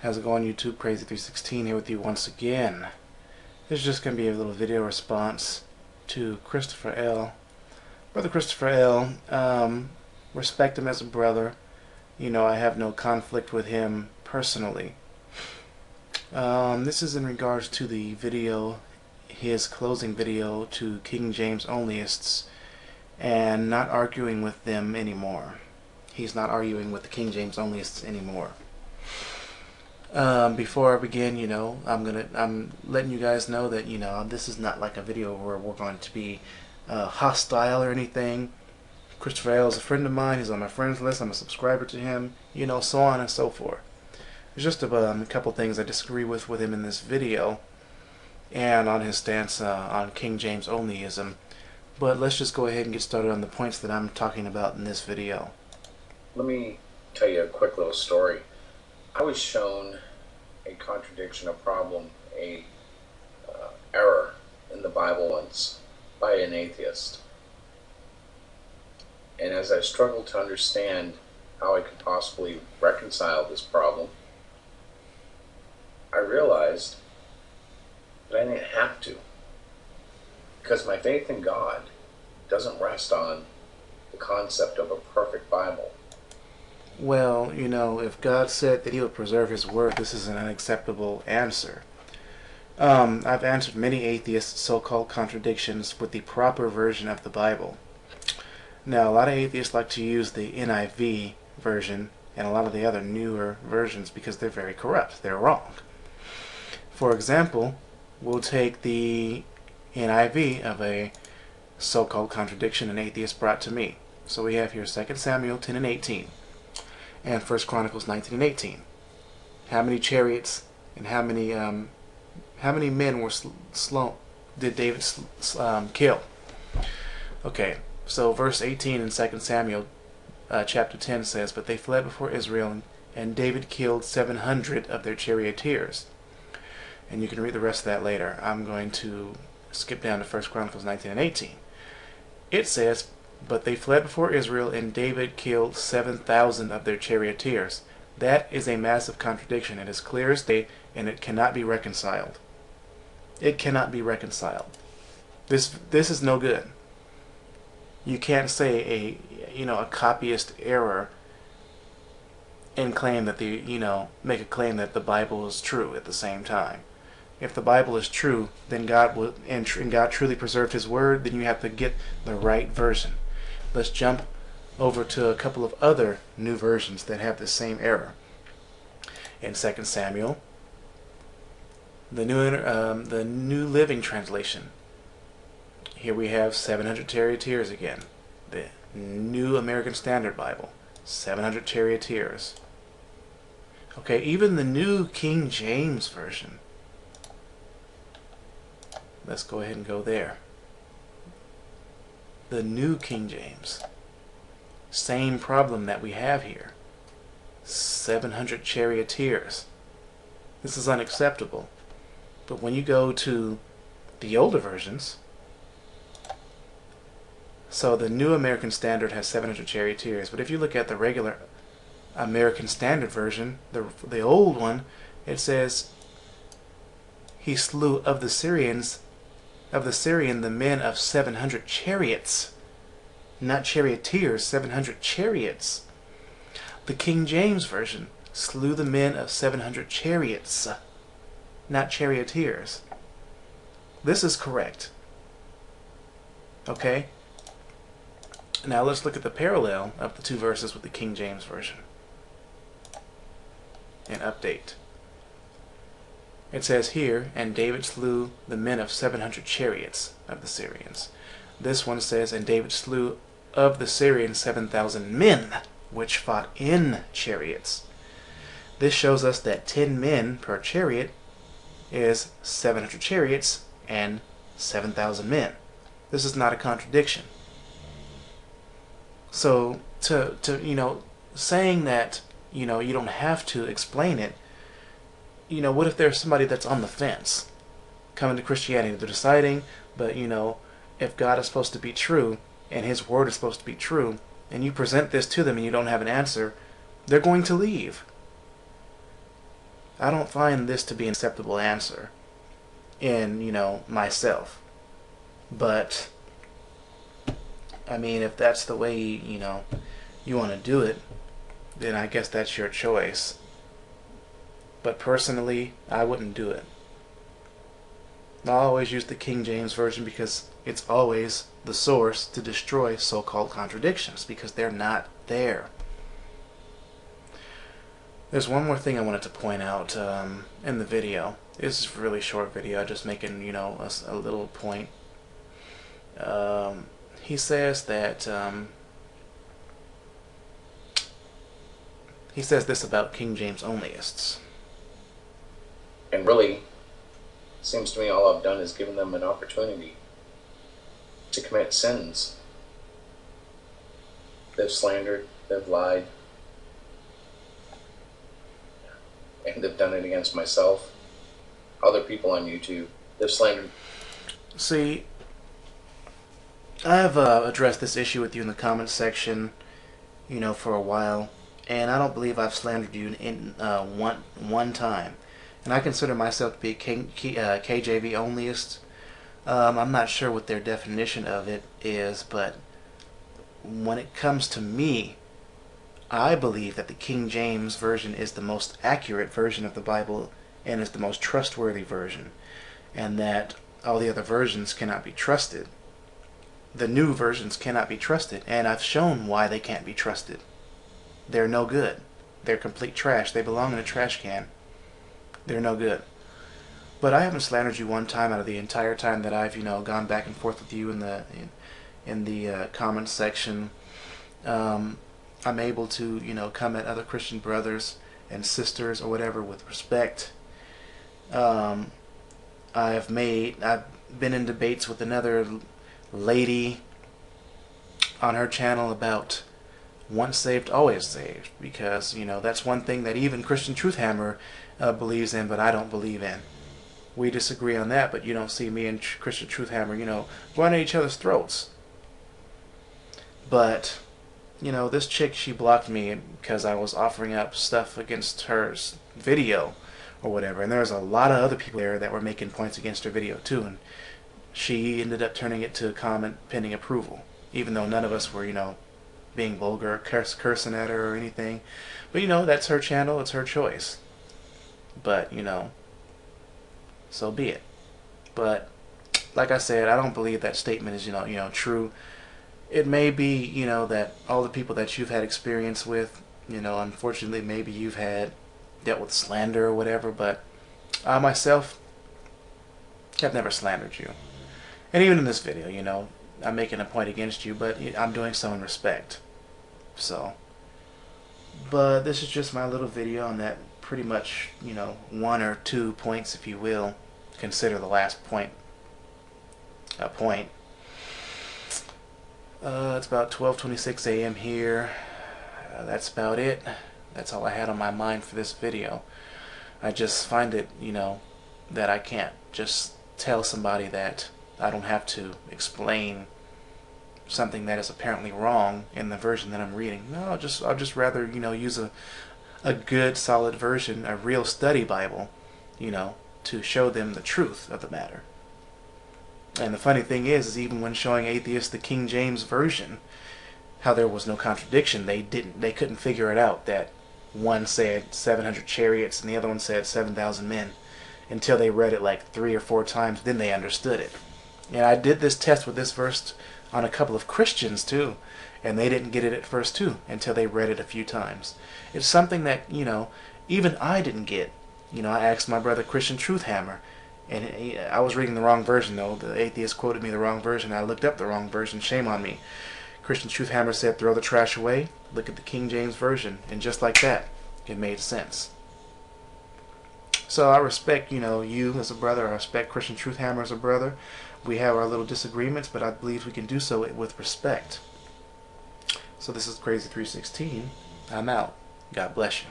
How's it going, YouTube? Crazy316 here with you once again. This is just going to be a little video response to ChristopherL. Brother ChristopherL, respect him as a brother. You know, I have no conflict with him personally. This is in regards to the video, his closing video to King James onlyists, and not arguing with them anymore. He's not arguing with the King James onlyists anymore. Before I begin, I'm letting you guys know that, this is not like a video where we're going to be hostile or anything. ChristopherL is a friend of mine. He's on my friends list. I'm a subscriber to him, so on and so forth. There's just a couple things I disagree with him in this video and on his stance on King James onlyism. But let's just go ahead and get started on the points that I'm talking about in this video. Let me tell you a quick little story. I was shown a contradiction, a problem, a error in the Bible once by an atheist. And as I struggled to understand how I could possibly reconcile this problem, I realized that I didn't have to. Because my faith in God doesn't rest on the concept of a perfect Bible. Well, if God said that he would preserve his word, this is an unacceptable answer. I've answered many atheists' so-called contradictions with the proper version of the Bible. Now, a lot of atheists like to use the NIV version and a lot of the other newer versions because they're very corrupt. They're wrong. For example, we'll take the NIV of a so-called contradiction an atheist brought to me. So we have here 2 Samuel 10 and 18 and 1 Chronicles 19 and 18. How many chariots and how many men were did David kill? Okay, so verse 18 in 2 Samuel chapter 10 says, "But they fled before Israel, and David killed 700 of their charioteers." And you can read the rest of that later. I'm going to skip down to 1 Chronicles 19 and 18. It says, "But they fled before Israel, and David killed 7,000 of their charioteers." That is a massive contradiction. It is clear as day, and it cannot be reconciled. It cannot be reconciled. This is no good. You can't say a copyist error and claim that make a claim that the Bible is true at the same time. If the Bible is true, then God truly preserved his word, then you have to get the right version. Let's jump over to a couple of other new versions that have the same error. In 2 Samuel, the New Living Translation. Here we have 700 charioteers again. The New American Standard Bible, 700 charioteers. Okay, even the New King James Version. Let's go ahead and go there. The New King James. Same problem that we have here. 700 charioteers. This is unacceptable. But when you go to the older versions, so the New American Standard has 700 charioteers, but if you look at the regular American Standard Version, the old one, it says, "He slew of the Syrian the men of 700 chariots." Not charioteers, 700 chariots. The King James Version, "slew the men of 700 chariots," not charioteers. This is correct. Okay? Now let's look at the parallel of the two verses with the King James Version. And update. It says here, "And David slew the men of 700 chariots of the Syrians." This one says, "And David slew of the Syrians 7,000 men, which fought in chariots." This shows us that 10 men per chariot is 700 chariots and 7,000 men. This is not a contradiction. So saying that you don't have to explain it, what if there's somebody that's on the fence coming to Christianity? They're deciding, but if God is supposed to be true and his word is supposed to be true, and you present this to them and you don't have an answer, they're going to leave. I don't find this to be an acceptable answer in, myself. But, I mean, if that's the way, you want to do it, then I guess that's your choice. But personally, I wouldn't do it. I always use the King James Version because it's always the source to destroy so-called contradictions, because they're not there. There's one more thing I wanted to point out in the video. This is a really short video, just making, a little point. He says that he says this about King James onlyists. And really, seems to me all I've done is given them an opportunity to commit sins. They've slandered, they've lied, and they've done it against myself, other people on YouTube. They've slandered. See, I've addressed this issue with you in the comments section, for a while, and I don't believe I've slandered you in one time. And I consider myself to be a KJV onlyist. I'm not sure what their definition of it is, but when it comes to me, I believe that the King James Version is the most accurate version of the Bible and is the most trustworthy version, and that all the other versions cannot be trusted. The new versions cannot be trusted, and I've shown why they can't be trusted. They're no good. They're complete trash. They belong in a trash can. They're no good. But I haven't slandered you one time out of the entire time that I've, gone back and forth with you in the comments section. I'm able to, come at other Christian brothers and sisters or whatever with respect. I've been in debates with another lady on her channel about once saved, always saved, because that's one thing that even Christian Truthhammer believes in, but I don't believe in. We disagree on that, but you don't see me and Christian Truthhammer, going at each other's throats. But this chick, she blocked me because I was offering up stuff against her video or whatever, and there was a lot of other people there that were making points against her video too, and she ended up turning it to a comment pending approval, even though none of us were, being vulgar, cursing at her or anything. But that's her channel, it's her choice. But so be it. But like I said, I don't believe that statement is true. It may be that all the people that you've had experience with, unfortunately maybe you've dealt with slander or whatever, but I myself have never slandered you. And even in this video, I'm making a point against you, but I'm doing so in respect. So, but this is just my little video on that pretty much, one or two points, if you will. Consider the last point a point. It's about 12:26 a.m. here. That's about it. That's all I had on my mind for this video. I just find it, that I can't just tell somebody that I don't have to explain something that is apparently wrong in the version that I'm reading. No, I'll just rather, use a good, solid version, a real study Bible, to show them the truth of the matter. And the funny thing is even when showing atheists the King James Version, how there was no contradiction, they couldn't figure it out, that one said 700 chariots and the other one said 7,000 men, until they read it like 3 or 4 times, then they understood it. And I did this test with this verse on a couple of Christians too, and they didn't get it at first too, until they read it a few times. It's something that, even I didn't get. I asked my brother Christian Truthhammer, and I was reading the wrong version though. The atheist quoted me the wrong version. I looked up the wrong version. Shame on me. Christian Truthhammer said, throw the trash away, look at the King James Version, and just like that, it made sense. So I respect, you as a brother. I respect Christian Truthhammer as a brother. We have our little disagreements, but I believe we can do so with respect. So this is Crazy 316. I'm out. God bless you.